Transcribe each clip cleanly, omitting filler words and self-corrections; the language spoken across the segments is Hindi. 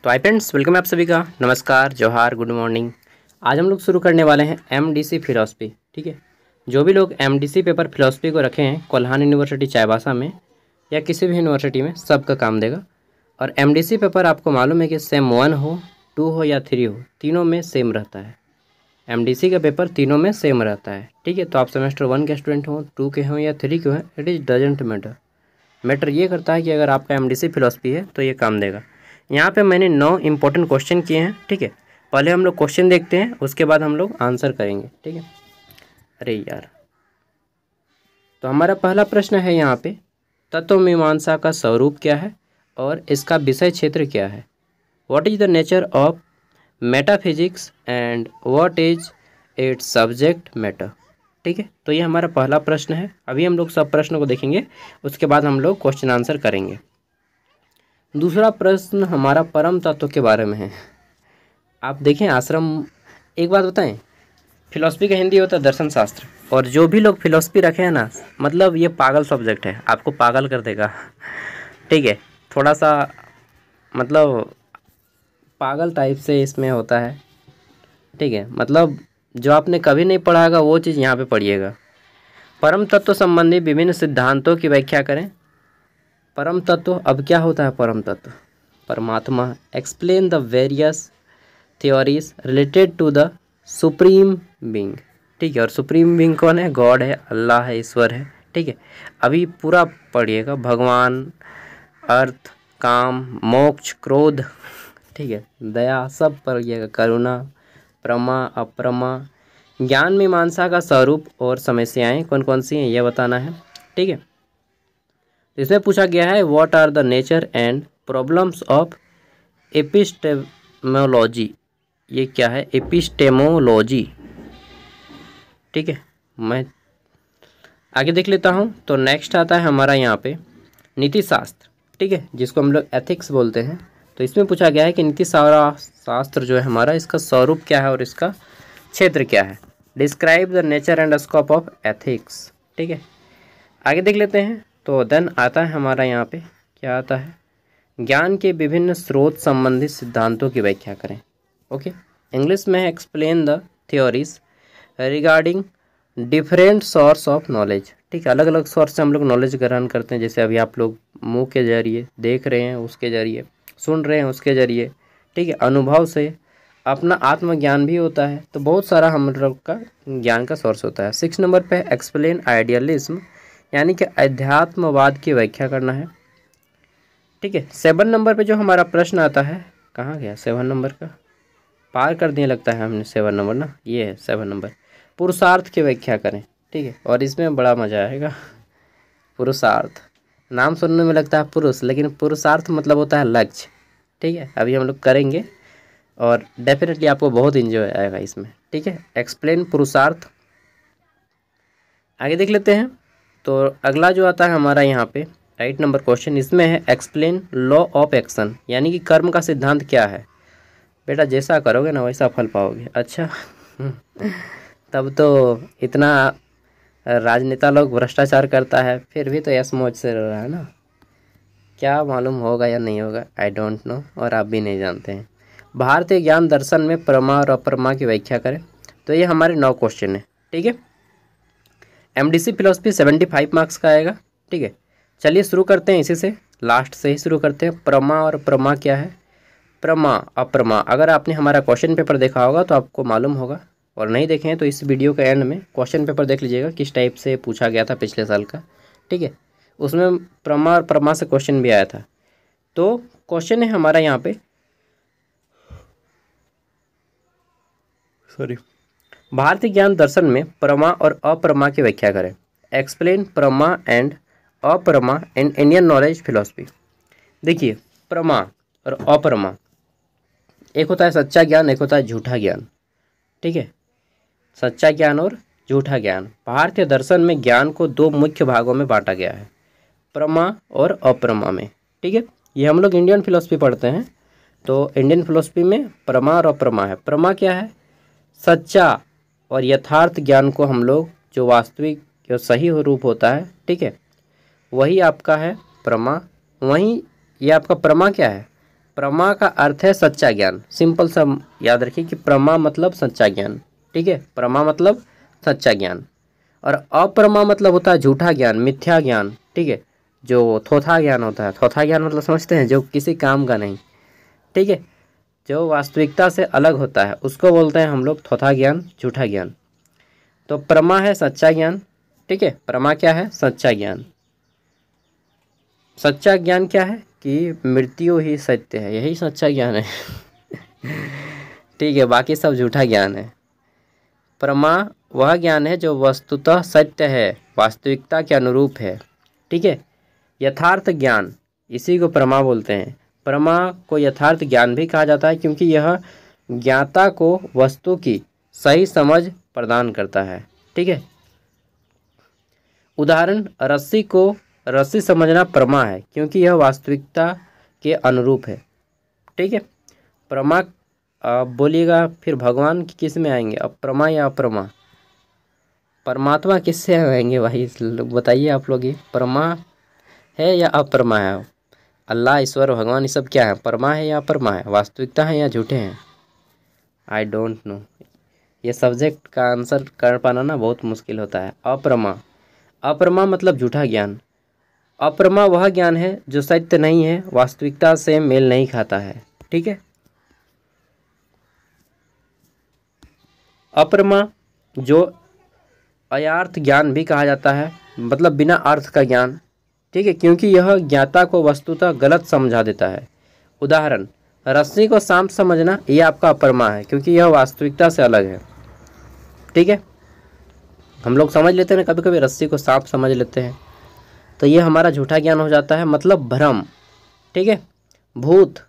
तो हाय फ्रेंड्स, वेलकम है आप सभी का। नमस्कार, जोहार, गुड मॉर्निंग। आज हम लोग शुरू करने वाले हैं एमडीसी फिलॉसफी। ठीक है, जो भी लोग एमडीसी पेपर फिलॉसफी को रखे हैं कोल्हान यूनिवर्सिटी चाईबासा में या किसी भी यूनिवर्सिटी में, सबका काम देगा। और एमडीसी पेपर आपको मालूम है कि सेम 1 हो, 2 हो या 3 हो, तीनों में सेम रहता है। एमडीसी का पेपर तीनों में सेम रहता है। ठीक है, तो आप सेमेस्टर 1 के स्टूडेंट हो, 2 के हों या 3 के हों, इट इज़ डजेंट मैटर ये करता है कि अगर आपका एमडीसी फिलॉसफी है तो ये काम देगा। यहाँ पे मैंने 9 इंपॉर्टेंट क्वेश्चन किए हैं। ठीक है, पहले हम लोग क्वेश्चन देखते हैं, उसके बाद हम लोग आंसर करेंगे। ठीक है, अरे यार, तो हमारा पहला प्रश्न है यहाँ पे, तत्व मीमांसा का स्वरूप क्या है और इसका विषय क्षेत्र क्या है। What is the nature of metaphysics and what is it's subject matter. ठीक है, तो ये हमारा पहला प्रश्न है। अभी हम लोग सब प्रश्नों को देखेंगे, उसके बाद हम लोग क्वेश्चन आंसर करेंगे। दूसरा प्रश्न हमारा परम तत्व के बारे में है। आप देखें आश्रम, एक बात बताएं, फिलॉसफी का हिंदी होता है दर्शन शास्त्र, और जो भी लोग फिलॉसफी रखे हैं ना, मतलब ये पागल सब्जेक्ट है, आपको पागल कर देगा। ठीक है, थोड़ा सा मतलब पागल टाइप से इसमें होता है। ठीक है, मतलब जो आपने कभी नहीं पढ़ा होगा वो चीज़ यहाँ पे पढ़िएगा। परम तत्व संबंधी विभिन्न सिद्धांतों की व्याख्या करें। परम तत्व, अब क्या होता है परम तत्व? परमात्मा। Explain the various theories related to the supreme being. ठीक है, और सुप्रीम बीइंग कौन है? गॉड है, अल्लाह है, ईश्वर है। ठीक है, अभी पूरा पढ़िएगा। भगवान, अर्थ, काम, मोक्ष, क्रोध, ठीक है, दया, सब पढ़िएगा। करुणा, प्रमा, अप्रमा। ज्ञान मीमांसा का स्वरूप और समस्याएं कौन कौन सी हैं यह बताना है। ठीक है, इसमें पूछा गया है what are the nature and problems of epistemology. ये क्या है? एपिस्टेमोलॉजी। ठीक है, मैं आगे देख लेता हूँ। तो नेक्स्ट आता है हमारा यहाँ पे नीति शास्त्र। ठीक है, जिसको हम लोग एथिक्स बोलते हैं। तो इसमें पूछा गया है कि नीति शास्त्र जो है हमारा, इसका स्वरूप क्या है और इसका क्षेत्र क्या है। Describe the nature and scope of ethics. ठीक है, आगे देख लेते हैं। तो देन आता है हमारा यहाँ पे, क्या आता है? ज्ञान के विभिन्न स्रोत संबंधित सिद्धांतों की व्याख्या करें। ओके, इंग्लिश में है explain the theories regarding different source of knowledge. ठीक है, अलग अलग सोर्स से हम लोग नॉलेज ग्रहण करते हैं। जैसे अभी आप लोग मुंह के जरिए देख रहे हैं, उसके जरिए सुन रहे हैं, उसके जरिए, ठीक है, अनुभव से, अपना आत्मज्ञान भी होता है। तो बहुत सारा हम लोग का ज्ञान का सोर्स होता है। 6 नंबर पे एक्सप्लेन आइडियलिज्म, यानी कि अध्यात्मवाद की व्याख्या करना है। ठीक है, 7 नंबर पे जो हमारा प्रश्न आता है, कहाँ गया 7 नंबर का? पार कर दिए लगता है हमने 7 नंबर ना, ये है 7 नंबर। पुरुषार्थ की व्याख्या करें। ठीक है, और इसमें बड़ा मज़ा आएगा। पुरुषार्थ, नाम सुनने में लगता है पुरुष, लेकिन पुरुषार्थ मतलब होता है लक्ष्य। ठीक है, अभी हम लोग करेंगे और डेफिनेटली आपको बहुत इन्जॉय आएगा इसमें। ठीक है, एक्सप्लेन पुरुषार्थ। आगे देख लेते हैं। तो अगला जो आता है हमारा यहाँ पे 8 नंबर क्वेश्चन, इसमें है एक्सप्लेन लॉ ऑफ एक्शन, यानी कि कर्म का सिद्धांत क्या है। बेटा जैसा करोगे ना वैसा फल पाओगे। अच्छा तब तो इतना राजनेता लोग भ्रष्टाचार करता है, फिर भी तो यस मौज से रह रहा है ना। क्या मालूम होगा या नहीं होगा, आई डोंट नो, और आप भी नहीं जानते हैं। भारतीय ज्ञान दर्शन में प्रमा और अप्रमा की व्याख्या करें। तो ये हमारे 9 क्वेश्चन है। ठीक है, एमडीसी फिलॉसफी 75 मार्क्स का आएगा। ठीक है, चलिए शुरू करते हैं इसी से, लास्ट से ही शुरू करते हैं। प्रमा और प्रमा क्या है? प्रमा, अप्रमा। अगर आपने हमारा क्वेश्चन पेपर देखा होगा तो आपको मालूम होगा, और नहीं देखे हैं तो इस वीडियो के एंड में क्वेश्चन पेपर देख लीजिएगा किस टाइप से पूछा गया था पिछले साल का। ठीक है, उसमें प्रमा और प्रमा से क्वेश्चन भी आया था। तो क्वेश्चन है हमारा यहाँ पे, सॉरी, भारतीय ज्ञान दर्शन में प्रमा और अप्रमा की व्याख्या करें। Explain prama and aprama in Indian knowledge philosophy. देखिए, प्रमा और अप्रमा, एक होता है सच्चा ज्ञान, एक होता है झूठा ज्ञान। ठीक है, सच्चा ज्ञान और झूठा ज्ञान। भारतीय दर्शन में ज्ञान को 2 मुख्य भागों में बांटा गया है, प्रमा और अप्रमा में। ठीक है, ये हम लोग इंडियन फिलॉसफी पढ़ते हैं, तो इंडियन फिलॉसफी में प्रमा और अप्रमा है। प्रमा क्या है? सच्चा और यथार्थ ज्ञान को हम लोग, जो वास्तविक जो सही रूप होता है, ठीक है, वही आपका है प्रमा। वहीं ये आपका प्रमा क्या है? प्रमा का अर्थ है सच्चा ज्ञान। सिंपल सा याद रखिए कि प्रमा मतलब सच्चा ज्ञान, ठीक है। प्रमा मतलब सच्चा ज्ञान। और अप्रमा मतलब होता है झूठा ज्ञान, मिथ्या ज्ञान, ठीक है। जो थोथा ज्ञान होता है, थोथा ज्ञान मतलब समझते हैं, जो किसी काम का नहीं, ठीक है, जो वास्तविकता से अलग होता है, उसको बोलते हैं हम लोग थोथा ज्ञान, झूठा ज्ञान। तो प्रमा है सच्चा ज्ञान, ठीक है। प्रमा क्या है? सच्चा ज्ञान। सच्चा ज्ञान क्या है कि मृत्यु ही सत्य है, यही सच्चा ज्ञान है ठीक है, बाकी सब झूठा ज्ञान है। प्रमा वह ज्ञान है जो वस्तुतः सत्य है, वास्तविकता के अनुरूप है, ठीक है। यथार्थ ज्ञान, इसी को प्रमा बोलते हैं। प्रमा को यथार्थ ज्ञान भी कहा जाता है क्योंकि यह ज्ञाता को वस्तु की सही समझ प्रदान करता है, ठीक है। उदाहरण, रस्सी को रस्सी समझना प्रमा है क्योंकि यह वास्तविकता के अनुरूप है, ठीक है। प्रमा बोलिएगा फिर भगवान किस में आएंगे, अब प्रमा या अप्रमा? परमात्मा किससे आएंगे भाई, बताइए आप लोग, ये प्रमा है या अप्रमा है? अल्लाह, ईश्वर, भगवान, ये सब क्या है? परमा है या अप्रमा है? वास्तविकता है या झूठे हैं? I don't know. ये सब्जेक्ट का आंसर कर पाना ना बहुत मुश्किल होता है। अप्रमा, अप्रमा मतलब झूठा ज्ञान। अप्रमा वह ज्ञान है जो सत्य नहीं है, वास्तविकता से मेल नहीं खाता है, ठीक है। अप्रमा जो अयार्थ ज्ञान भी कहा जाता है, मतलब बिना अर्थ का ज्ञान, ठीक है, क्योंकि यह ज्ञाता को वस्तुतः गलत समझा देता है। उदाहरण, रस्सी को सांप समझना, यह आपका अप्रमा है क्योंकि यह वास्तविकता से अलग है, ठीक है। हम लोग समझ लेते हैं, कभी कभी रस्सी को सांप समझ लेते हैं, तो ये हमारा झूठा ज्ञान हो जाता है, मतलब भ्रम, ठीक है। भूत,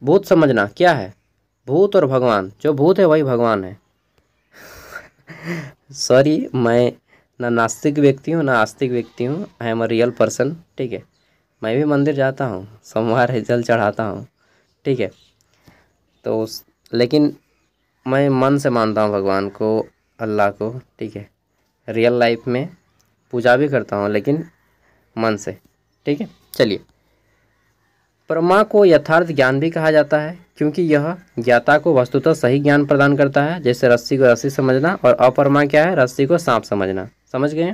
भूत समझना क्या है? भूत और भगवान, जो भूत है वही भगवान है सॉरी, मैं ना नास्तिक व्यक्ति हूँ ना आस्तिक व्यक्ति हूँ, I am a real person, ठीक है। मैं भी मंदिर जाता हूँ, सोमवार है जल चढ़ाता हूँ, ठीक है। तो लेकिन मैं मन से मानता हूँ भगवान को, अल्लाह को, ठीक है। रियल लाइफ में पूजा भी करता हूँ लेकिन मन से, ठीक है। चलिए, प्रमा को यथार्थ ज्ञान भी कहा जाता है क्योंकि यह ज्ञाता को वस्तुतः सही ज्ञान प्रदान करता है, जैसे रस्सी को रस्सी समझना, और अप्रमा क्या है? रस्सी को सांप समझना। समझ गए?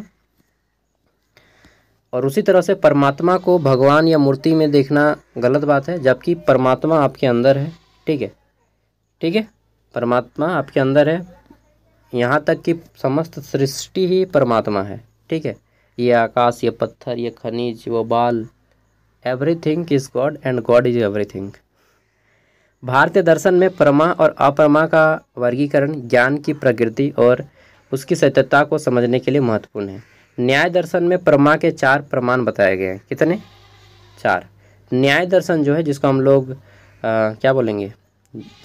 और उसी तरह से परमात्मा को भगवान या मूर्ति में देखना गलत बात है, जबकि परमात्मा आपके अंदर है, ठीक है, ठीक है। परमात्मा आपके अंदर है, यहाँ तक कि समस्त सृष्टि ही परमात्मा है, ठीक है। ये आकाश, ये पत्थर, ये खनिज, वो बाल, everything is God and God is everything. भारतीय दर्शन में प्रमा और अप्रमा का वर्गीकरण ज्ञान की प्रकृति और उसकी सत्यता को समझने के लिए महत्वपूर्ण है। न्याय दर्शन में प्रमा के 4 प्रमाण बताए गए हैं। कितने? 4। न्याय दर्शन जो है, जिसको हम लोग क्या बोलेंगे,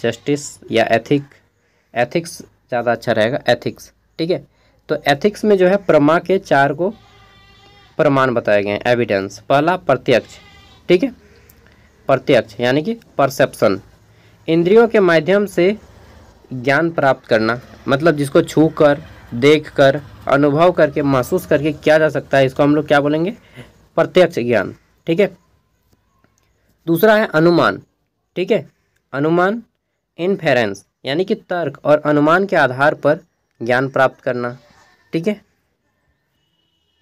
जस्टिस या एथिक्स ज़्यादा अच्छा रहेगा, एथिक्स, ठीक है। तो एथिक्स में जो है प्रमा के 4 को प्रमाण बताए गए हैं, एविडेंस। पहला प्रत्यक्ष, ठीक है, प्रत्यक्ष यानी कि परसेप्शन, इंद्रियों के माध्यम से ज्ञान प्राप्त करना, मतलब जिसको छू कर, देख कर, अनुभव करके, महसूस करके किया जा सकता है, इसको हम लोग क्या बोलेंगे? प्रत्यक्ष ज्ञान, ठीक है। दूसरा है अनुमान, ठीक है, अनुमान, इन्फेरेंस यानी कि तर्क और अनुमान के आधार पर ज्ञान प्राप्त करना, ठीक है।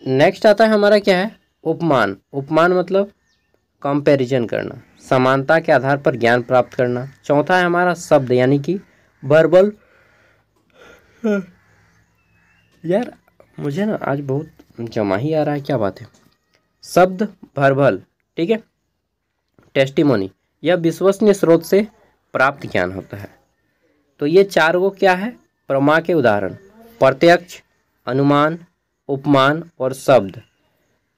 नेक्स्ट आता है हमारा क्या है? उपमान। उपमान मतलब कंपैरिजन करना, समानता के आधार पर ज्ञान प्राप्त करना। चौथा है हमारा शब्द यानी कि वर्बल। यार मुझे ना आज बहुत जमा ही आ रहा है, क्या बात है। शब्द, वर्बल, ठीक है, टेस्टिमोनी, यह विश्वसनीय स्रोत से प्राप्त ज्ञान होता है। तो ये 4 वो क्या है? प्रमा के उदाहरण, प्रत्यक्ष, अनुमान, उपमान और शब्द।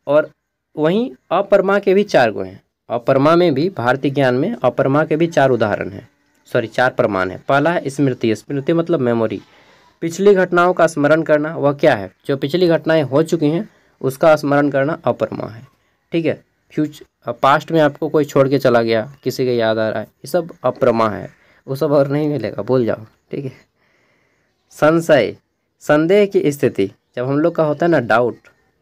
और वहीं अप्रमा के भी 4 गो हैं। अप्रमा में भी, भारतीय ज्ञान में अप्रमा के भी 4 उदाहरण हैं, 4 प्रमाण हैं। पहला है स्मृति। स्मृति मतलब मेमोरी, पिछली घटनाओं का स्मरण करना। वह क्या है? जो पिछली घटनाएं हो चुकी हैं उसका स्मरण करना अप्रमा है, ठीक है। पास्ट में आपको कोई छोड़ के चला गया, किसी का याद आ रहा है, ये सब अप्रमा है, वो सब और नहीं मिलेगा, भूल जाओ, ठीक है। संशय, संदेह की स्थिति, जब हम लोग का होता है ना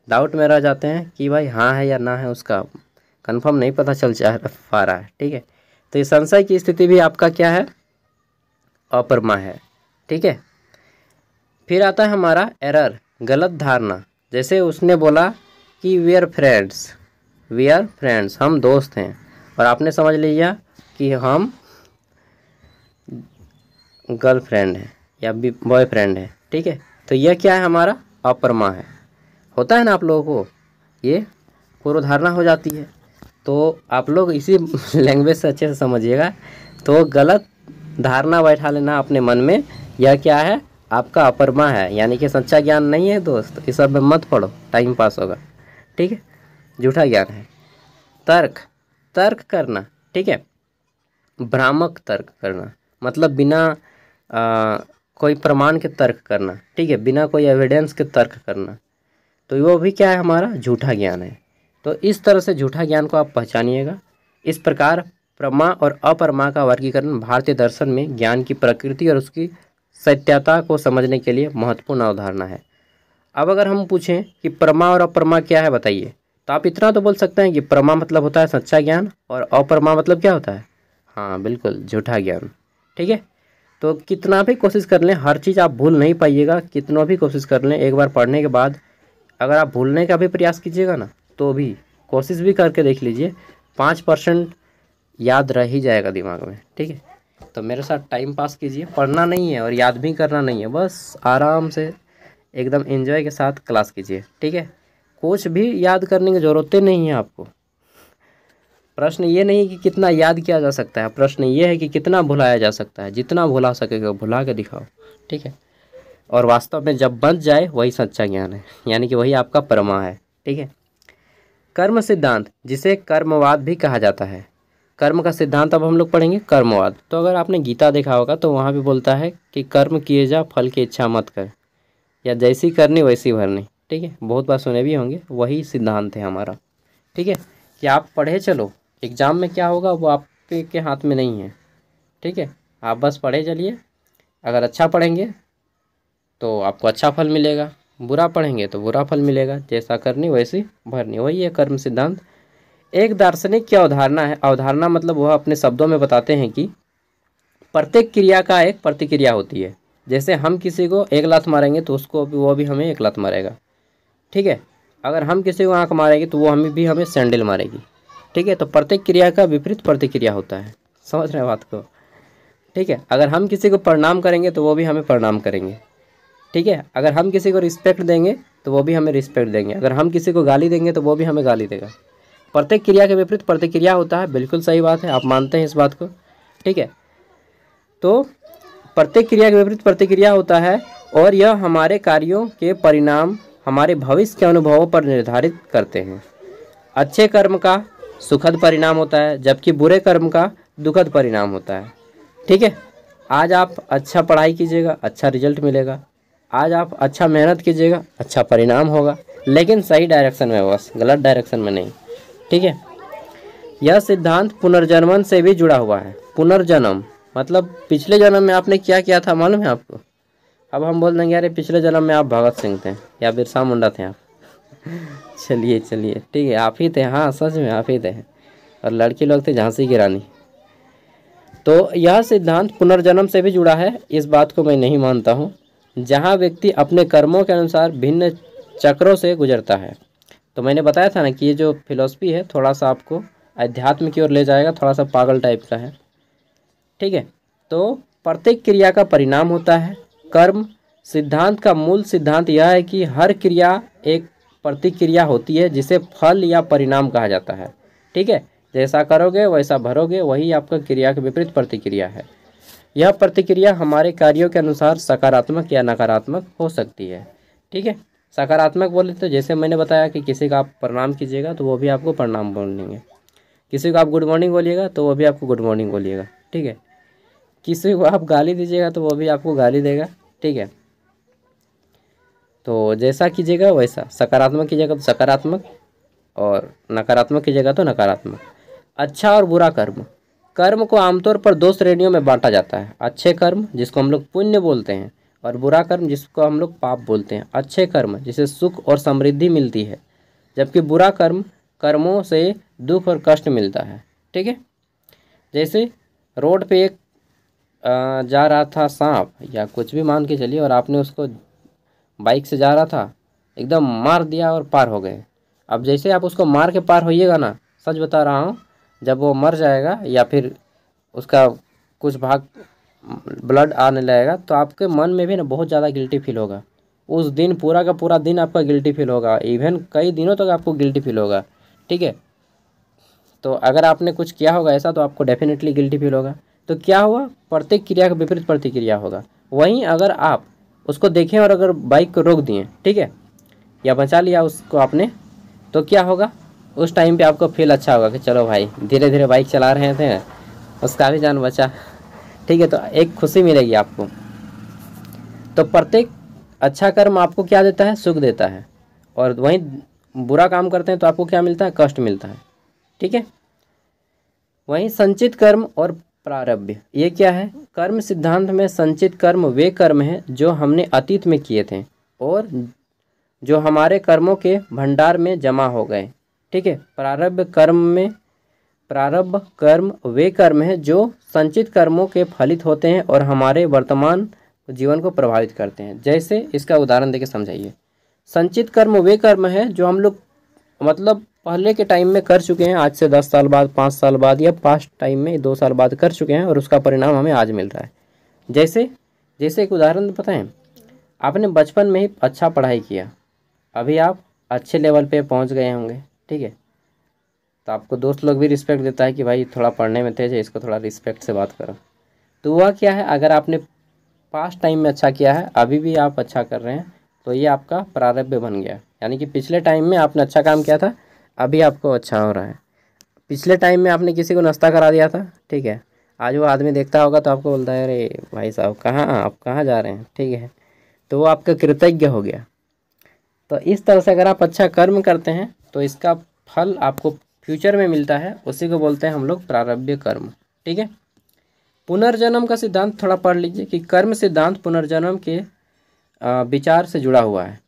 डाउट में रह जाते हैं कि भाई हाँ है या ना है, उसका कंफर्म नहीं पता चल पा रहा है, ठीक है। तो ये संशय की स्थिति भी आपका क्या है, अप्रमा है। ठीक है। फिर आता है हमारा एरर, गलत धारणा। जैसे उसने बोला कि वी आर फ्रेंड्स, हम दोस्त हैं, और आपने समझ लिया कि हम गर्लफ्रेंड है या बॉयफ्रेंड है। ठीक है। तो यह क्या है, हमारा अप्रमा है। होता है ना आप लोगों को, ये पूर्व धारणा हो जाती है। तो आप लोग इसी लैंग्वेज से अच्छे से समझिएगा। तो गलत धारणा बैठा लेना अपने मन में, यह क्या है, आपका अप्रमा है, यानी कि सच्चा ज्ञान नहीं है दोस्त। इस सब में मत पढ़ो, टाइम पास होगा। ठीक है, झूठा ज्ञान है। तर्क करना। ठीक है, भ्रामक तर्क करना, मतलब बिना कोई प्रमाण के तर्क करना। ठीक है, बिना कोई एविडेंस के तर्क करना, तो वो भी क्या है, हमारा झूठा ज्ञान है। तो इस तरह से झूठा ज्ञान को आप पहचानिएगा। इस प्रकार प्रमा और अप्रमा का वर्गीकरण भारतीय दर्शन में ज्ञान की प्रकृति और उसकी सत्यता को समझने के लिए महत्वपूर्ण अवधारणा है। अब अगर हम पूछें कि प्रमा और अप्रमा क्या है, बताइए, तो आप इतना तो बोल सकते हैं कि प्रमा मतलब होता है सच्चा ज्ञान, और अप्रमा मतलब क्या होता है, हाँ बिल्कुल, झूठा ज्ञान। ठीक है। तो कितना भी कोशिश कर लें, हर चीज़ आप भूल नहीं पाइएगा। कितना भी कोशिश कर लें, एक बार पढ़ने के बाद अगर आप भूलने का भी प्रयास कीजिएगा ना, तो भी कोशिश भी करके देख लीजिए, 5% याद रह ही जाएगा दिमाग में। ठीक है। तो मेरे साथ टाइम पास कीजिए, पढ़ना नहीं है और याद भी करना नहीं है, बस आराम से एकदम एंजॉय के साथ क्लास कीजिए। ठीक है। कुछ भी याद करने की ज़रूरत नहीं है आपको। प्रश्न ये नहीं कि कितना याद किया जा सकता है, प्रश्न ये है कि कितना भुलाया जा सकता है। जितना भुला सकेगा भुला के दिखाओ। ठीक है। और वास्तव में जब बच जाए वही सच्चा ज्ञान है, यानी कि वही आपका परमा है। ठीक है। कर्म सिद्धांत, जिसे कर्मवाद भी कहा जाता है। कर्म का सिद्धांत अब हम लोग पढ़ेंगे, कर्मवाद। तो अगर आपने गीता देखा होगा तो वहाँ भी बोलता है कि कर्म किए जा, फल की इच्छा मत कर, या जैसी करनी वैसी भरनी। ठीक है, बहुत बार सुने भी होंगे। वही सिद्धांत है हमारा। ठीक है, कि आप पढ़े चलो, एग्ज़ाम में क्या होगा वो आपके हाथ में नहीं है। ठीक है, आप बस पढ़े चलिए। अगर अच्छा पढ़ेंगे तो आपको अच्छा फल मिलेगा, बुरा पढ़ेंगे तो बुरा फल मिलेगा, जैसा करनी वैसी भरनी। वही है कर्म सिद्धांत। एक दार्शनिक की अवधारणा है। अवधारणा मतलब वह अपने शब्दों में बताते हैं कि प्रत्येक क्रिया का एक प्रतिक्रिया होती है। जैसे हम किसी को एक लात मारेंगे तो उसको भी, वो भी हमें एक लात मारेगा। ठीक है। अगर हम किसी को आंख मारेंगे तो वो हमें सैंडल मारेगी। ठीक है। तो प्रत्येक क्रिया का विपरीत प्रतिक्रिया होता है। समझ रहे हैं बात को। ठीक है। अगर हम किसी को प्रणाम करेंगे तो वो भी हमें प्रणाम करेंगे। ठीक है। अगर हम किसी को रिस्पेक्ट देंगे तो वो भी हमें रिस्पेक्ट देंगे। अगर हम किसी को गाली देंगे तो वो भी हमें गाली देगा। प्रत्येक क्रिया के विपरीत प्रतिक्रिया होता है। बिल्कुल सही बात है, आप मानते हैं इस बात को। ठीक है। तो प्रत्येक क्रिया के विपरीत प्रतिक्रिया होता है, और यह हमारे कार्यों के परिणाम हमारे भविष्य के अनुभवों पर निर्धारित करते हैं। अच्छे कर्म का सुखद परिणाम होता है, जबकि बुरे कर्म का दुखद परिणाम होता है। ठीक है। आज आप अच्छा पढ़ाई कीजिएगा, अच्छा रिजल्ट मिलेगा। आज आप अच्छा मेहनत कीजिएगा, अच्छा परिणाम होगा, लेकिन सही डायरेक्शन में, बस गलत डायरेक्शन में नहीं। ठीक है। यह सिद्धांत पुनर्जन्म से भी जुड़ा हुआ है। पुनर्जन्म मतलब पिछले जन्म में आपने क्या किया था मालूम है आपको। अब हम बोल देंगे अरे पिछले जन्म में आप भगत सिंह थे या बिरसा मुंडा थे आप। चलिए ठीक है, आप ही थे। हाँ सच में आप ही थे। और लड़की लोग थे झांसी की रानी। तो यह सिद्धांत पुनर्जन्म से भी जुड़ा है, इस बात को मैं नहीं मानता हूँ। जहाँ व्यक्ति अपने कर्मों के अनुसार भिन्न चक्रों से गुजरता है। तो मैंने बताया था ना कि ये जो फिलॉसफी है थोड़ा सा आपको अध्यात्म की ओर ले जाएगा, थोड़ा सा पागल टाइप का है। ठीक है। तो प्रत्येक क्रिया का परिणाम होता है। कर्म सिद्धांत का मूल सिद्धांत यह है कि हर क्रिया एक प्रतिक्रिया होती है, जिसे फल या परिणाम कहा जाता है। ठीक है। जैसा करोगे वैसा भरोगे, वही आपका क्रिया के विपरीत प्रतिक्रिया है। यह प्रतिक्रिया हमारे कार्यों के अनुसार सकारात्मक या नकारात्मक हो सकती है। ठीक है। सकारात्मक बोले तो जैसे मैंने बताया कि किसी का आप प्रणाम कीजिएगा तो वो भी आपको प्रणाम बोलेंगे। किसी को आप गुड मॉर्निंग बोलिएगा तो वो भी आपको गुड मॉर्निंग बोलिएगा। ठीक है। किसी को आप गाली दीजिएगा तो वो भी आपको गाली देगा। ठीक है। तो जैसा कीजिएगा वैसा, सकारात्मक कीजिएगा तो सकारात्मक, और नकारात्मक कीजिएगा तो नकारात्मक। अच्छा और बुरा कर्म। कर्म को आमतौर पर 2 श्रेणियों में बांटा जाता है। अच्छे कर्म जिसको हम लोग पुण्य बोलते हैं, और बुरा कर्म जिसको हम लोग पाप बोलते हैं। अच्छे कर्म जिसे सुख और समृद्धि मिलती है, जबकि बुरा कर्मों से दुख और कष्ट मिलता है। ठीक है। जैसे रोड पे एक जा रहा था सांप या कुछ भी मान के चलिए, और आपने उसको बाइक से जा रहा था एकदम मार दिया और पार हो गए। अब जैसे आप उसको मार के पार होइएगा ना, सच बता रहा हूँ, जब वो मर जाएगा या फिर उसका कुछ भाग ब्लड आने लगेगा तो आपके मन में भी ना बहुत ज़्यादा गिल्टी फील होगा। उस दिन पूरा का पूरा दिन आपका गिल्टी फील होगा, इवन कई दिनों तक आपको गिल्टी फील होगा। ठीक है, तो अगर आपने कुछ किया होगा ऐसा तो आपको डेफिनेटली गिल्टी फील होगा। तो क्या हुआ, प्रत्येक क्रिया का विपरीत प्रतिक्रिया होगा। वहीं अगर आप उसको देखें और अगर बाइक को रोक दिए, ठीक है, या बचा लिया उसको आपने, तो क्या होगा, उस टाइम पे आपको फील अच्छा होगा कि चलो भाई धीरे धीरे बाइक चला रहे थे, उसका भी जान बचा। ठीक है, तो एक खुशी मिलेगी आपको। तो प्रत्येक अच्छा कर्म आपको क्या देता है, सुख देता है, और वहीं बुरा काम करते हैं तो आपको क्या मिलता है, कष्ट मिलता है। ठीक है, वहीं संचित कर्म और प्रारब्ध, ये क्या है, कर्म सिद्धांत में संचित कर्म वे कर्म हैं जो हमने अतीत में किए थे और जो हमारे कर्मों के भंडार में जमा हो गए। ठीक है, प्रारब्ध कर्म वे कर्म हैं जो संचित कर्मों के फलित होते हैं और हमारे वर्तमान जीवन को प्रभावित करते हैं। जैसे इसका उदाहरण देके समझाइए। संचित कर्म वे कर्म हैं जो हम लोग मतलब पहले के टाइम में कर चुके हैं, आज से 10 साल बाद, 5 साल बाद, या पास्ट टाइम में 2 साल बाद कर चुके हैं और उसका परिणाम हमें आज मिल रहा है। जैसे जैसे एक उदाहरण पता है, आपने बचपन में ही अच्छा पढ़ाई किया, अभी आप अच्छे लेवल पे पहुंच गए होंगे। ठीक है, तो आपको दोस्त लोग भी रिस्पेक्ट देता है कि भाई थोड़ा पढ़ने में तेज है, इसको थोड़ा रिस्पेक्ट से बात करो। तो वह क्या है, अगर आपने पास्ट टाइम में अच्छा किया है, अभी भी आप अच्छा कर रहे हैं, तो ये आपका प्रारब्ध बन गया। यानी कि पिछले टाइम में आपने अच्छा काम किया था, अभी आपको अच्छा हो रहा है। पिछले टाइम में आपने किसी को नाश्ता करा दिया था, ठीक है, आज वो आदमी देखता होगा तो आपको बोलता है अरे भाई साहब कहाँ, आप कहाँ जा रहे हैं। ठीक है, तो वो आपका कृतज्ञ हो गया। तो इस तरह से अगर आप अच्छा कर्म करते हैं तो इसका फल आपको फ्यूचर में मिलता है, उसी को बोलते हैं हम लोग प्रारब्ध कर्म। ठीक है, पुनर्जन्म का सिद्धांत थोड़ा पढ़ लीजिए कि कर्म सिद्धांत पुनर्जन्म के विचार से जुड़ा हुआ है।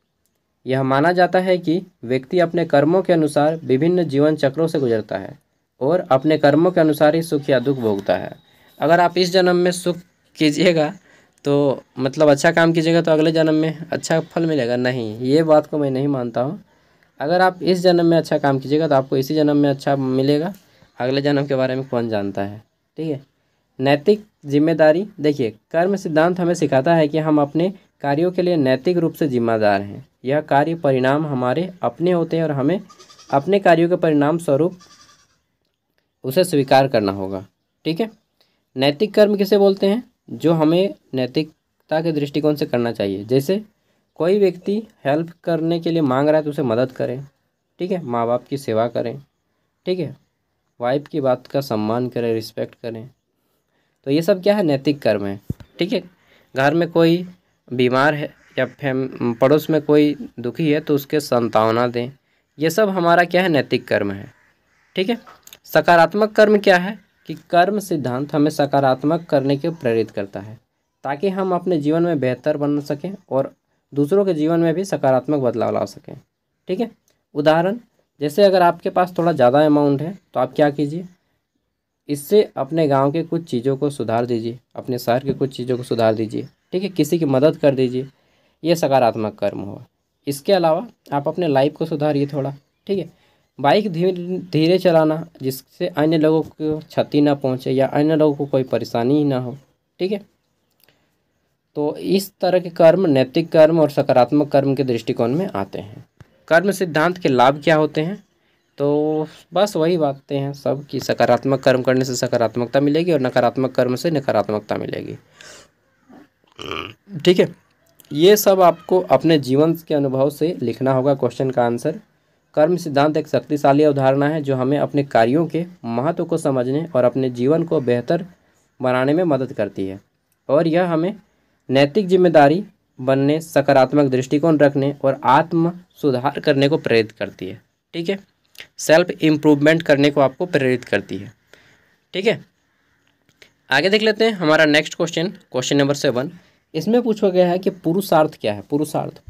यह माना जाता है कि व्यक्ति अपने कर्मों के अनुसार विभिन्न जीवन चक्रों से गुजरता है और अपने कर्मों के अनुसार ही सुख या दुख भोगता है। अगर आप इस जन्म में सुख कीजिएगा तो मतलब अच्छा काम कीजिएगा तो अगले जन्म में अच्छा फल मिलेगा, नहीं, ये बात को मैं नहीं मानता हूँ। अगर आप इस जन्म में अच्छा काम कीजिएगा तो आपको इसी जन्म में अच्छा मिलेगा, अगले जन्म के बारे में कौन जानता है। ठीक है, नैतिक जिम्मेदारी, देखिए कर्म सिद्धांत हमें सिखाता है कि हम अपने कार्यों के लिए नैतिक रूप से जिम्मेदार हैं। यह कार्य परिणाम हमारे अपने होते हैं और हमें अपने कार्यों के परिणाम स्वरूप उसे स्वीकार करना होगा। ठीक है, नैतिक कर्म किसे बोलते हैं, जो हमें नैतिकता के दृष्टिकोण से करना चाहिए। जैसे कोई व्यक्ति हेल्प करने के लिए मांग रहा है तो उसे मदद करें। ठीक है, माँ बाप की सेवा करें। ठीक है, वाइफ की बात का सम्मान करें, रिस्पेक्ट करें। तो ये सब क्या है, नैतिक कर्म है। ठीक है, घर में कोई बीमार है या पड़ोस में कोई दुखी है तो उसके सांत्वना दें, ये सब हमारा क्या है, नैतिक कर्म है। ठीक है, सकारात्मक कर्म क्या है कि कर्म सिद्धांत हमें सकारात्मक करने के प्रेरित करता है ताकि हम अपने जीवन में बेहतर बन सकें और दूसरों के जीवन में भी सकारात्मक बदलाव ला सकें। ठीक है, उदाहरण जैसे अगर आपके पास थोड़ा ज़्यादा अमाउंट है तो आप क्या कीजिए, इससे अपने गांव के कुछ चीज़ों को सुधार दीजिए, अपने शहर के कुछ चीज़ों को सुधार दीजिए। ठीक है, किसी की मदद कर दीजिए, ये सकारात्मक कर्म हुआ। इसके अलावा आप अपने लाइफ को सुधारिए थोड़ा। ठीक है, बाइक धीरे धीरे चलाना जिससे अन्य लोगों को क्षति ना पहुंचे या अन्य लोगों को कोई परेशानी ही ना हो। ठीक है, तो इस तरह के कर्म नैतिक कर्म और सकारात्मक कर्म के दृष्टिकोण में आते हैं। कर्म सिद्धांत के लाभ क्या होते हैं, तो बस वही बातें हैं सब कि सकारात्मक कर्म करने से सकारात्मकता मिलेगी और नकारात्मक कर्म से नकारात्मकता मिलेगी। ठीक है, ये सब आपको अपने जीवन के अनुभव से लिखना होगा क्वेश्चन का आंसर। कर्म सिद्धांत एक शक्तिशाली अवधारणा है जो हमें अपने कार्यों के महत्व को समझने और अपने जीवन को बेहतर बनाने में मदद करती है और यह हमें नैतिक जिम्मेदारी बनने, सकारात्मक दृष्टिकोण रखने और आत्म सुधार करने को प्रेरित करती है। ठीक है, सेल्फ इम्प्रूवमेंट करने को आपको प्रेरित करती है। ठीक है, आगे देख लेते हैं हमारा नेक्स्ट क्वेश्चन, क्वेश्चन नंबर 7। इसमें पूछा गया है कि पुरुषार्थ क्या है। पुरुषार्थ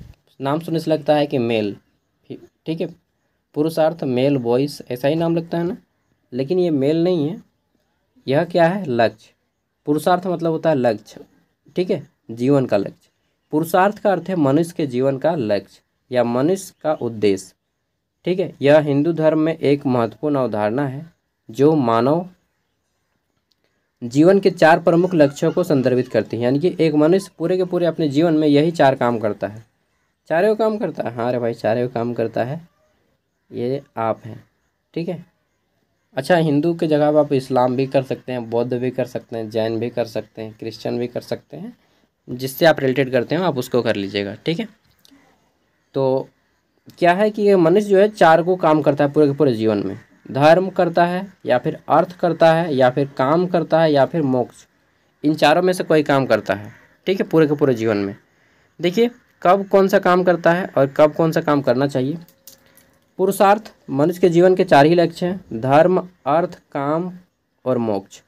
नाम सुनने से लगता है कि मेल, ठीक है, पुरुषार्थ मेल बॉयस ऐसा ही नाम लगता है ना, लेकिन ये मेल नहीं है, यह क्या है, लक्ष्य। पुरुषार्थ मतलब होता है लक्ष्य, ठीक है, जीवन का लक्ष्य। पुरुषार्थ का अर्थ है मनुष्य के जीवन का लक्ष्य या मनुष्य का उद्देश्य, ठीक है। यह हिंदू धर्म में एक महत्वपूर्ण अवधारणा है जो मानव जीवन के 4 प्रमुख लक्ष्यों को संदर्भित करती है। यानी कि एक मनुष्य पूरे के पूरे अपने जीवन में यही 4 काम करता है। चारों काम करता है, हाँ रे भाई, चारों काम करता है, ये आप हैं, ठीक है। अच्छा, हिंदू के जगह आप इस्लाम भी कर सकते हैं, बौद्ध भी कर सकते हैं, जैन भी कर सकते हैं, क्रिश्चियन भी कर सकते हैं, जिससे आप रिलेटेड करते हो आप उसको कर लीजिएगा, ठीक है। तो क्या है कि ये मनुष्य जो है 4 को काम करता है पूरे के पूरे जीवन में। धर्म करता है, या फिर अर्थ करता है, या फिर काम करता है, या फिर मोक्ष। इन चारों में से कोई काम करता है, ठीक है, पूरे के पूरे जीवन में। देखिए कब कौन सा काम करता है और कब कौन सा काम करना चाहिए। पुरुषार्थ मनुष्य के जीवन के 4 ही लक्ष्य हैं, धर्म, अर्थ, काम और मोक्ष।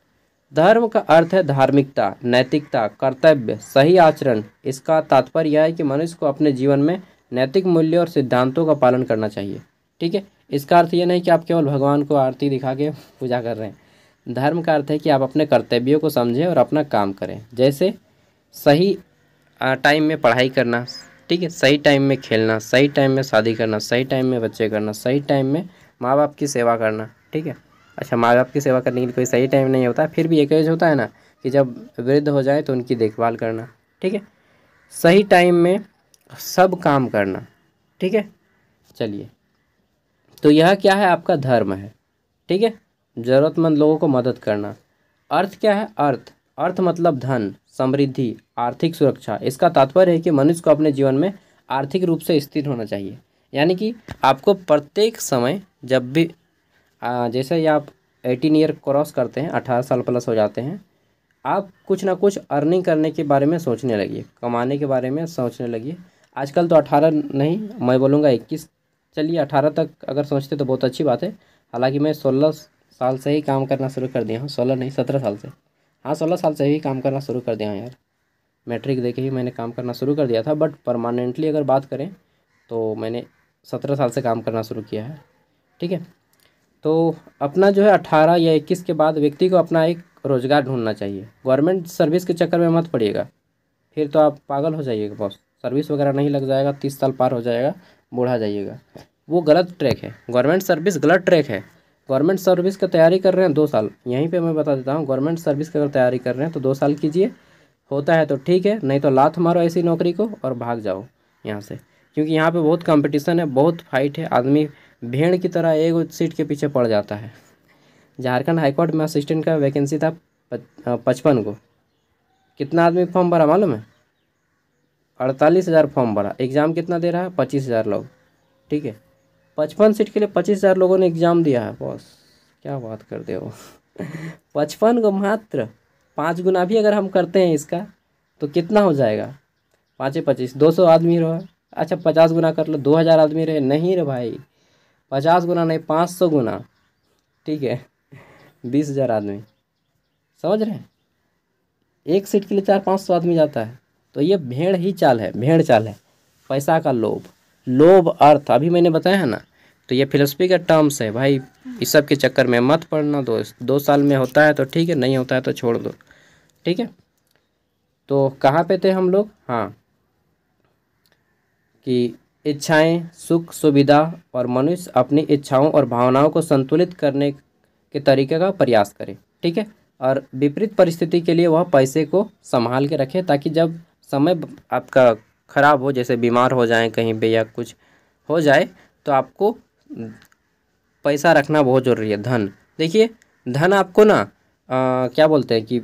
धर्म का अर्थ है धार्मिकता, नैतिकता, कर्तव्य, सही आचरण। इसका तात्पर्य यह है कि मनुष्य को अपने जीवन में नैतिक मूल्यों और सिद्धांतों का पालन करना चाहिए, ठीक है। इसका अर्थ ये नहीं कि आप केवल भगवान को आरती दिखा के पूजा कर रहे हैं। धर्म का अर्थ है कि आप अपने कर्तव्यों को समझें और अपना काम करें, जैसे सही टाइम में पढ़ाई करना, ठीक है, सही टाइम में खेलना, सही टाइम में शादी करना, सही टाइम में बच्चे करना, सही टाइम में माँ बाप की सेवा करना, ठीक है। अच्छा, माँ बाप की सेवा करने के लिए कोई सही टाइम नहीं होता, फिर भी एक एज होता है ना कि जब वृद्ध हो जाए तो उनकी देखभाल करना, ठीक है। सही टाइम में सब काम करना, ठीक है। चलिए, तो यह क्या है, आपका धर्म है, ठीक है, ज़रूरतमंद लोगों को मदद करना। अर्थ क्या है, अर्थ मतलब धन, समृद्धि, आर्थिक सुरक्षा। इसका तात्पर्य है कि मनुष्य को अपने जीवन में आर्थिक रूप से स्थिर होना चाहिए। यानी कि आपको प्रत्येक समय जब भी जैसे ही आप 18 ईयर क्रॉस करते हैं, 18 साल प्लस हो जाते हैं, आप कुछ ना कुछ अर्निंग करने के बारे में सोचने लगिए, कमाने के बारे में सोचने लगिए। आजकल तो 18 नहीं, मैं बोलूँगा 21, चलिए 18 तक अगर सोचते तो बहुत अच्छी बात है। हालांकि मैं 16 साल से ही काम करना शुरू कर दिया हूँ, 16 नहीं 17 साल से, हाँ 16 साल से ही काम करना शुरू कर दिया हूँ यार। मैट्रिक दे के ही मैंने काम करना शुरू कर दिया था, बट परमानेंटली अगर बात करें तो मैंने 17 साल से काम करना शुरू किया है, ठीक है। तो अपना जो है 18 या 21 के बाद व्यक्ति को अपना एक रोज़गार ढूंढना चाहिए। गवर्नमेंट सर्विस के चक्कर में मत पड़िएगा, फिर तो आप पागल हो जाइएगा बॉस। सर्विस वगैरह नहीं लग जाएगा, 30 साल पार हो जाएगा, बूढ़ा जाइएगा, वो गलत ट्रैक है। गवर्नमेंट सर्विस गलत ट्रैक है। गवर्नमेंट सर्विस की तैयारी कर रहे हैं 2 साल, यहीं पे मैं बता देता हूँ, गवर्नमेंट सर्विस की अगर तैयारी कर रहे हैं तो 2 साल कीजिए, होता है तो ठीक है, नहीं तो लात मारो ऐसी नौकरी को और भाग जाओ यहाँ से। क्योंकि यहाँ पे बहुत कंपटीशन है, बहुत फाइट है, आदमी भेड़ की तरह एक सीट के पीछे पड़ जाता है। झारखंड हाईकोर्ट में असिस्टेंट का वैकेंसी था 55 को, कितना आदमी फॉर्म भरा मालूम है, 48,000 फॉर्म भरा। एग्ज़ाम कितना दे रहा है, 25,000 लोग, ठीक है। 55 सीट के लिए 25,000 लोगों ने एग्ज़ाम दिया है बॉस, क्या बात करते हो। 55 को मात्र 5 गुना भी अगर हम करते हैं इसका तो कितना हो जाएगा, 5 25, 200 आदमी रहो। अच्छा 50 गुना कर लो, 2,000 आदमी रहे, नहीं रे भाई, 50 गुना नहीं, 500 गुना, ठीक है, 20,000 आदमी, समझ रहे हैं। एक सीट के लिए 400-500 आदमी जाता है। तो ये भेड़ ही चाल है, भेड़ चाल है, पैसा का लोभ, लोभ अर्थ अभी मैंने बताया है ना। तो ये फिलोसफी का टर्म्स है भाई, इस सब के चक्कर में मत पड़ना दोस्त। 2 साल में होता है तो ठीक है, नहीं होता है तो छोड़ दो, ठीक है। तो कहाँ पे थे हम लोग, हाँ, कि इच्छाएं, सुख, सुविधा और मनुष्य अपनी इच्छाओं और भावनाओं को संतुलित करने के तरीके का प्रयास करे, ठीक है। और विपरीत परिस्थिति के लिए वह पैसे को संभाल के रखे, ताकि जब समय आपका खराब हो, जैसे बीमार हो जाए कहीं पे या कुछ हो जाए, तो आपको पैसा रखना बहुत ज़रूरी है, धन। देखिए धन आपको ना क्या बोलते हैं कि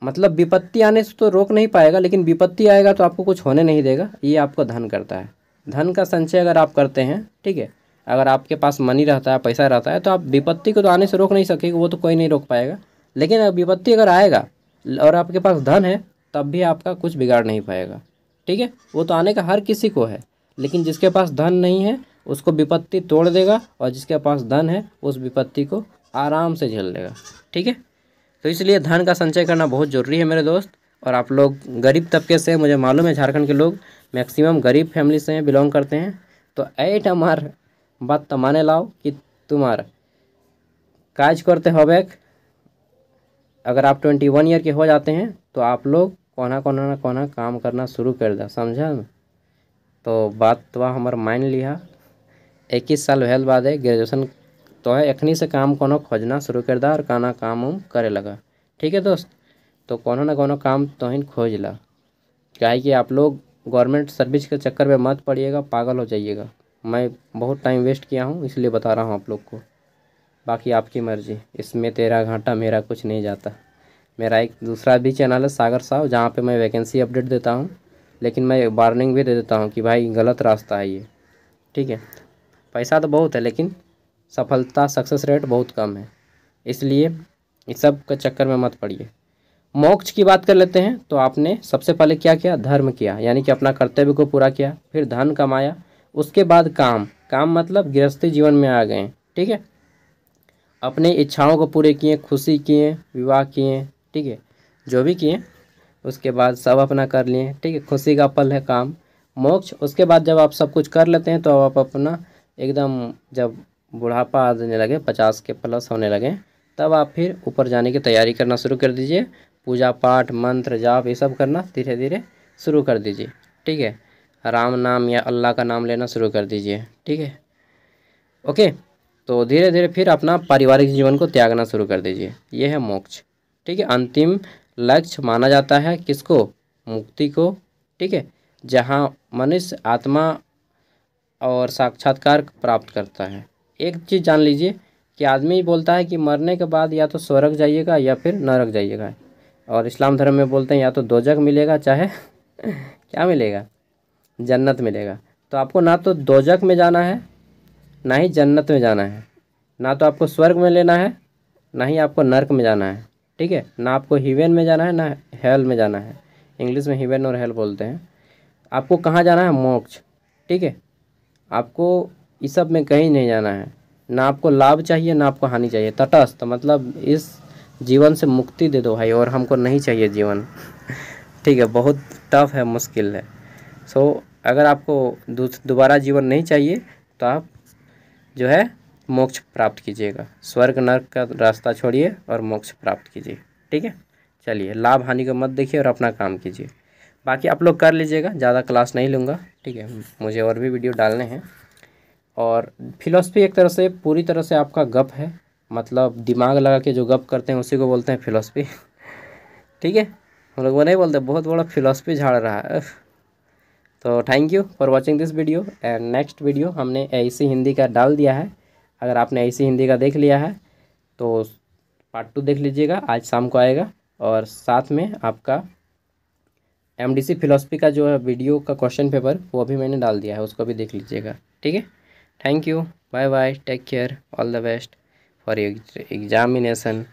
मतलब विपत्ति आने से तो रोक नहीं पाएगा, लेकिन विपत्ति आएगा तो आपको कुछ होने नहीं देगा, ये आपको धन करता है। धन का संचय अगर आप करते हैं, ठीक है, अगर आपके पास मनी रहता है, पैसा रहता है, तो आप विपत्ति को तो आने से रोक नहीं सकेंगे, वो तो कोई नहीं रोक पाएगा। लेकिन विपत्ति अगर आएगा और आपके पास धन है, तब भी आपका कुछ बिगाड़ नहीं पाएगा, ठीक है। वो तो आने का हर किसी को है, लेकिन जिसके पास धन नहीं है उसको विपत्ति तोड़ देगा, और जिसके पास धन है उस विपत्ति को आराम से झेल लेगा, ठीक है। तो इसलिए धन का संचय करना बहुत ज़रूरी है मेरे दोस्त। और आप लोग गरीब तबके से, मुझे मालूम है झारखंड के लोग मैक्सिमम गरीब फैमिली से बिलोंग करते हैं, तो ऐट हमार बात तो माने लाओ कि तुम्हार काज करते हबे अगर आप 21 ईयर के हो जाते हैं तो आप लोग कोना कोना ना कोना काम करना शुरू कर दे, समझा। तो बात तो हमार मान लिया। 21 साल भेल बाद ग्रेजुएशन तो है एखनी से काम कोनो खोजना शुरू कर दा और काना काम उम करे लगा। ठीक है दोस्त, तो कोनो ना कोनो काम तोहिन खोज ला। क्या है कि आप लोग गवर्नमेंट सर्विस के चक्कर में मत पड़िएगा, पागल हो जाइएगा। मैं बहुत टाइम वेस्ट किया हूँ इसलिए बता रहा हूँ आप लोग को। बाकी आपकी मर्ज़ी, इसमें तेरा घाटा मेरा कुछ नहीं जाता। मेरा एक दूसरा भी चैनल है सागर साहब, जहाँ पे मैं वैकेंसी अपडेट देता हूँ, लेकिन मैं वार्निंग भी दे देता हूँ कि भाई गलत रास्ता है ये। ठीक है, पैसा तो बहुत है लेकिन सफलता सक्सेस रेट बहुत कम है, इसलिए इस सब के चक्कर में मत पड़िए। मोक्ष की बात कर लेते हैं। तो आपने सबसे पहले क्या किया, धर्म किया, यानी कि अपना कर्तव्य को पूरा किया, फिर धन कमाया, उसके बाद काम, काम मतलब गृहस्थी जीवन में आ गए। ठीक है, अपने इच्छाओं को पूरे किए, खुशी किए, विवाह किए, ठीक है, जो भी किए उसके बाद सब अपना कर लिए। ठीक है, खुशी का पल है काम। मोक्ष, उसके बाद जब आप सब कुछ कर लेते हैं तो आप अपना एकदम जब बुढ़ापा आने लगे, 50 के प्लस होने लगे, तब आप फिर ऊपर जाने की तैयारी करना शुरू कर दीजिए। पूजा पाठ मंत्र जाप ये सब करना धीरे धीरे शुरू कर दीजिए। ठीक है, राम नाम या अल्लाह का नाम लेना शुरू कर दीजिए। ठीक है, ओके। तो धीरे धीरे फिर अपना पारिवारिक जीवन को त्यागना शुरू कर दीजिए। ये है मोक्ष। ठीक है, अंतिम लक्ष्य माना जाता है किसको, मुक्ति को। ठीक है, जहाँ मनुष्य आत्मा और साक्षात्कार प्राप्त करता है। एक चीज़ जान लीजिए कि आदमी बोलता है कि मरने के बाद या तो स्वर्ग जाइएगा या फिर नरक जाइएगा, और इस्लाम धर्म में बोलते हैं या तो दोजख मिलेगा चाहे क्या मिलेगा, जन्नत मिलेगा। तो आपको ना तो दोजख में जाना है ना ही जन्नत में जाना है, ना तो आपको स्वर्ग में लेना है ना ही आपको नर्क में जाना है। ठीक है, ना आपको हिवेन में जाना है ना हेल में जाना है। इंग्लिश में हिवेन और हेल बोलते हैं। आपको कहाँ जाना है, मोक्ष। ठीक है, आपको इस सब में कहीं नहीं जाना है, ना आपको लाभ चाहिए ना आपको हानि चाहिए, तटस्थ, मतलब इस जीवन से मुक्ति दे दो भाई, और हमको नहीं चाहिए जीवन। ठीक है, बहुत टफ है, मुश्किल है। सो अगर आपको दोबारा जीवन नहीं चाहिए तो आप जो है मोक्ष प्राप्त कीजिएगा। स्वर्ग नरक का रास्ता छोड़िए और मोक्ष प्राप्त कीजिए। ठीक है, चलिए, लाभ हानि को मत देखिए और अपना काम कीजिए। बाकी आप लोग कर लीजिएगा, ज़्यादा क्लास नहीं लूँगा। ठीक है, मुझे और भी वीडियो डालने हैं। और फिलॉसफी एक तरह से पूरी तरह से आपका गप है, मतलब दिमाग लगा के जो गप करते हैं उसी को बोलते हैं फिलॉसफी। ठीक है, हम लोग वो नहीं बोलते बहुत बड़ा फिलॉसफी झाड़ रहा है। तो thank you for watching this video. And next video हमने ऐसी हिंदी का डाल दिया है। अगर आपने ऐसी हिंदी का देख लिया है तो पार्ट 2 देख लीजिएगा, आज शाम को आएगा। और साथ में आपका एमडीसी फिलॉसफी का जो है वीडियो का क्वेश्चन पेपर वो भी मैंने डाल दिया है, उसको भी देख लीजिएगा। ठीक है, thank you, bye bye, take care, all the best for your examination.